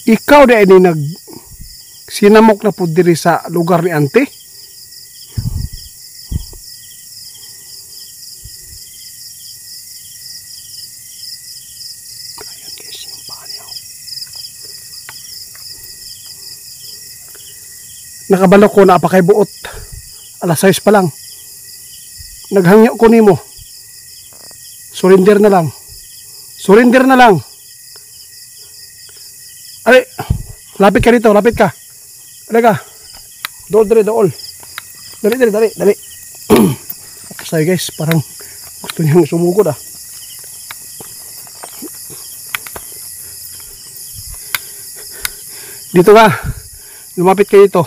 Ikaw di ay nag sinamok na po diri sa lugar ni ante. Ayan guys, yung paa niya. Nakabalo ko na apakay buot. Alas 6 pa lang. Naghangyo ko nimo. Surrender na lang. Surrender na lang. Ay, lapit ka dito, lapit ka. Alay ka. Dool, dali, dool. Dali. Sayo guys, parang gusto niyang sumugod ah. Dito ka. Lumapit ka dito.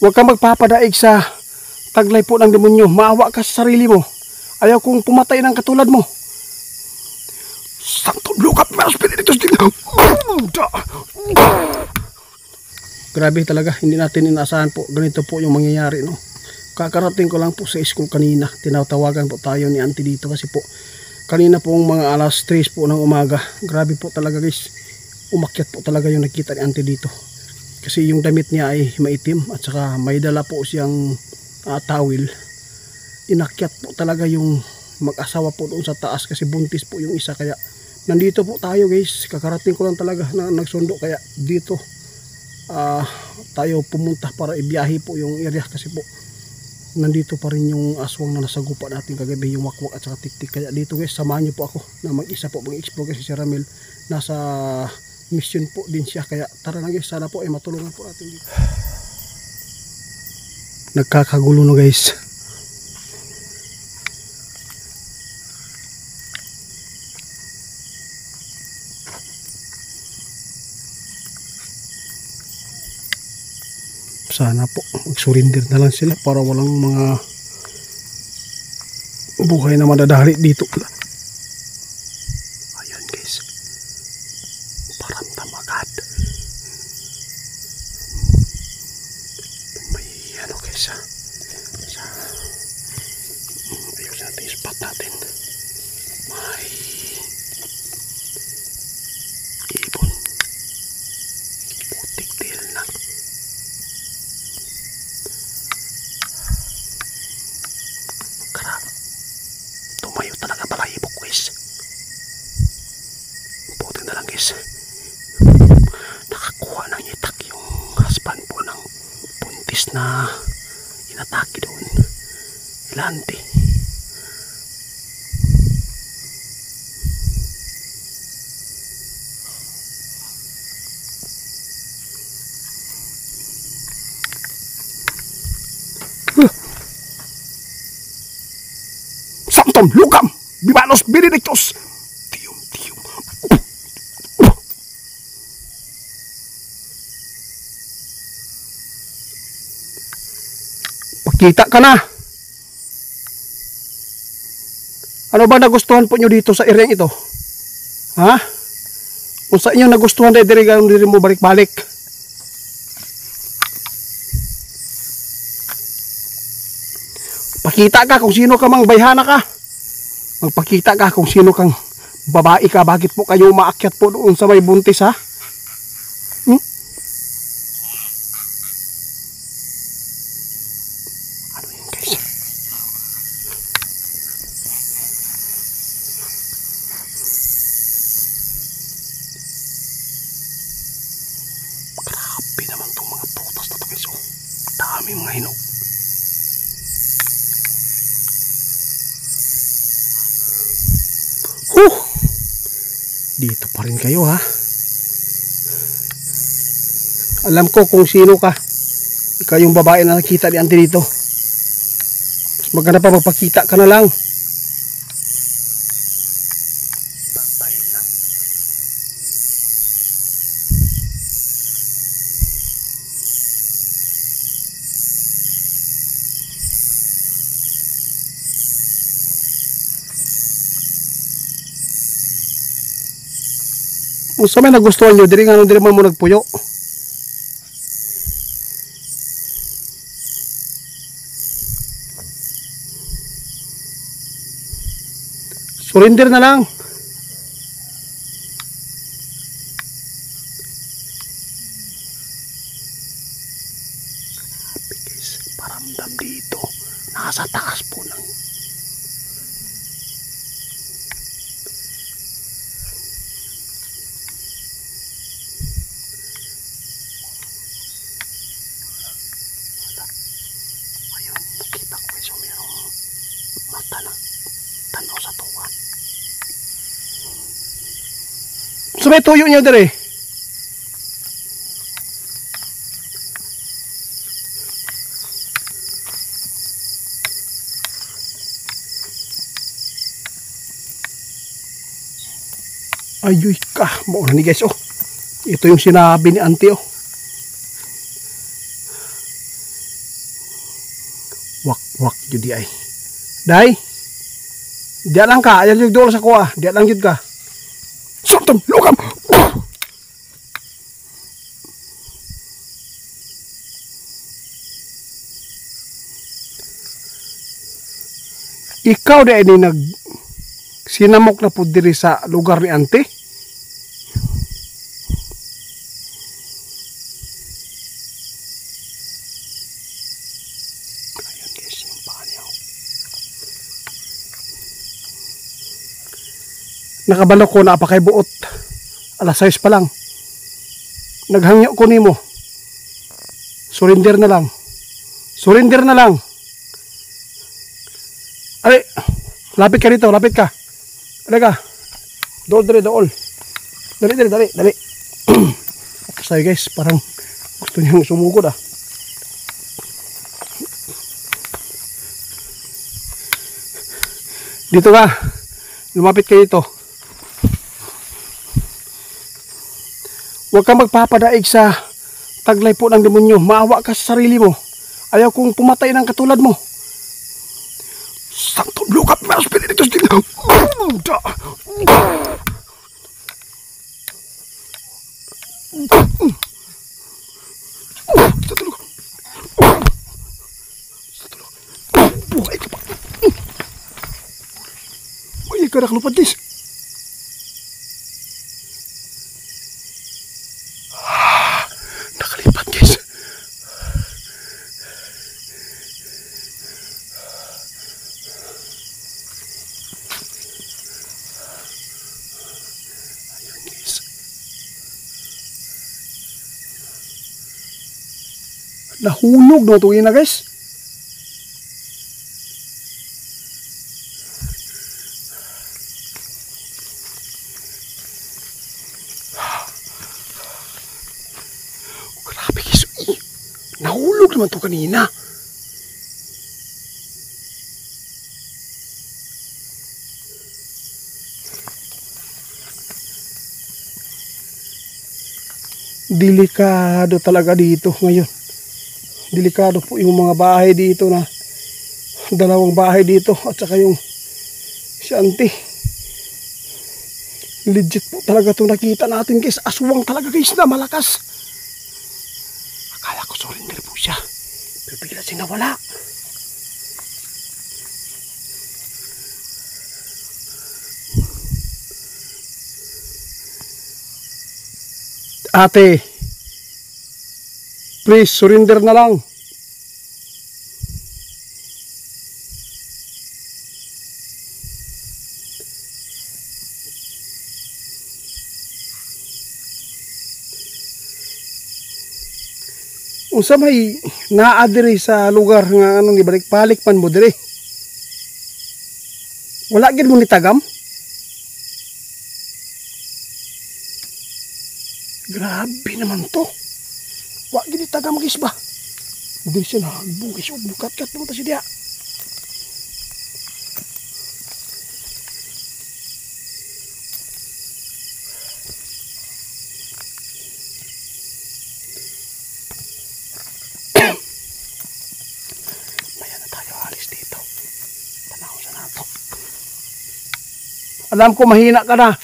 Huwag kang magpapadaig sa taglay po ng demonyo. Maawa ka sa sarili mo. Ayaw kong pumatay ng katulad mo. Santo Lukat Meros Benedictus Digno. Grabe talaga, hindi natin inaasahan po. Ganito po yung mangyayari, no? Kakarating ko lang po sa school kanina. Tinatawagan po tayo ni auntie dito kasi po kanina pong mga alas 3 po ng umaga. Grabe po talaga guys. Umakyat po talaga yung nakita ni auntie dito. Kasi yung damit niya ay maitim at saka may dala po siyang tawil. Inakyat po talaga yung mag-asawa po doon sa taas kasi buntis po yung isa, kaya nandito po tayo guys. Kakarating ko lang talaga na nagsundo, kaya dito tayo pumunta para ibiyahe po yung area kasi po nandito pa rin yung aswang na nasagupa natin kagabi, yung wakwak at saka tiktik. Kaya dito guys, samahan nyo po ako na mag-isa po mag-explore kasi si Ramil nasa mission po din siya, kaya tara na guys, sana po ay matulungan po natin dito. Nagkakagulo na guys. Sana po mag-surrender na lang sila para walang mga buhay na madadali dito. Ayan guys, paramdam agad. May ano guys ayos natin yung spot natin. May ibon, putik tail na. Tumayo talaga pala ibok guys. Buti na lang guys, nakakuha ng itak yung husband po ng buntis na inatake doon. Ilante. Santom Lugam Bibanos Benedictus. Tiyum. Pakita ka na. Ano ba nagustuhan po nyo dito sa area ito? Ha? Kung sa inyo nagustuhan diri mo balik-balik. Pakita ka kung sino ka, mang bayhana ka. Magpakita ka kung sino kang babae ka. Bakit po kayo umaakyat po doon sa may buntis ha? Ano yun guys? Grabe naman itong mga prutas na ito guys. Dami mga hinog. Dito pa rin kayo ha. Alam ko kung sino ka. Ikaw yung babae na nakita ni auntie dito. Mas maganda pa magpakita ka na lang. Patay na. Kung sa may nagustuhan nyo, diri nga nung diri mo nagpuyo. Surrender na lang. dito. Nasa taas po ng ayun, nakita ko guys, mayroong mata na tanaw sa tuwa. So may tuyo niya dire. Ayoy ka, mauna ni guys, oh. Ito yung sinabi ni auntie, oh. Wak jud ay. Day. Diyan lang ka, ayan yung doon sa kuha. Diyan lang jud ka. Sultan, lukam. Ikaw di ini nag sinamok na po diri sa lugar ni auntie. Ayun guys, yung paa niya. Nakabalo ko na pa kay buot. Alas 6 pa lang. Naghangyo ko nimo. Surrender na lang. Surrender na lang. Ay, lapit ka dito, lapit ka. Alaga. Dool, dool. Dali. Say guys, parang gusto niyang sumugod ah. Dito ka. Lumapit ka dito. Huwag kang magpapadaig sa taglay po ng demonyo. Maawa ka sa sarili mo. Ayaw kong pumatay ng katulad mo. Santo lukat mga spiritus din. Buhay ka pa. May ka nakalupad dis. Nakalipat guys. Nahulog na ito na guys. Grabe guys. Nahulog naman ito kanina. Delikado talaga dito ngayon. Delikado po yung mga bahay dito na dalawang bahay dito at saka yung si auntie. Legit po talaga ito nakita natin guys. Aswang talaga guys na malakas. Akala ko surrender po siya. Pero bigla siya nawala. Ate, please surrender na lang. Unsa may naa diri sa lugar nga anong ibalik-balik pan mo diri? Wala gid mo ni tagam? Grabe naman to. Wa gid tagam guys ba? Dili siya nagbugis o bukat-kat mo ta siya. Maya na tayo alis dito. Tanaw sa nato. Alam ko mahina ka na.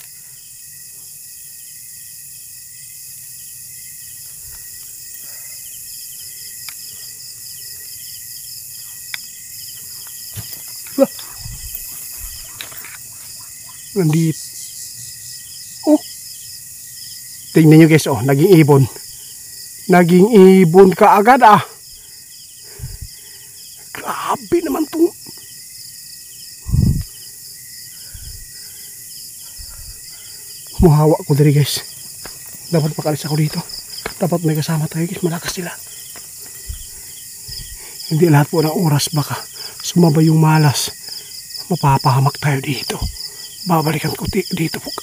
Nandito. Oh. Tingnan nyo guys, oh, naging ibon. Naging ibon ka agad ah. Grabe naman tong muhawa ko diri guys. Dapat makalis ako dito. Dapat may kasama tayo guys. Malakas sila. Hindi lahat po ng oras baka sumabay yung malas. Mapapahamak tayo dito. Babalikan ko dito po.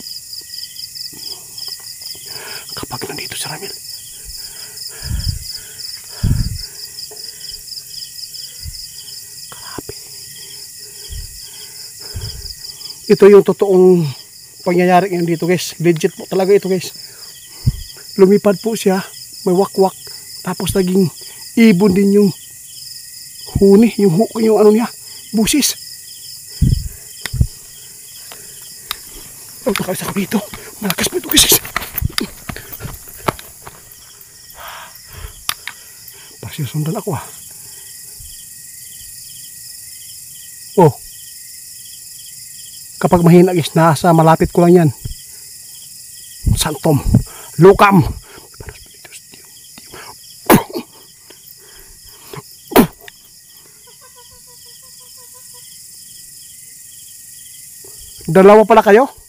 Kapag nandito si Ramil. Grabe. Ito yung totoong pangyayari ngayon dito guys. Legit po talaga ito guys. Lumipad po siya. May wakwak. Tapos naging ibon din yung huni. Yung ano niya. Busis. Oh, nakalis ako dito. Malakas po ito guys. Parang sundan ako ah. Oh. Kapag mahina guys, nasa malapit ko lang yan. Santom. Lukam. Dalawa pala kayo?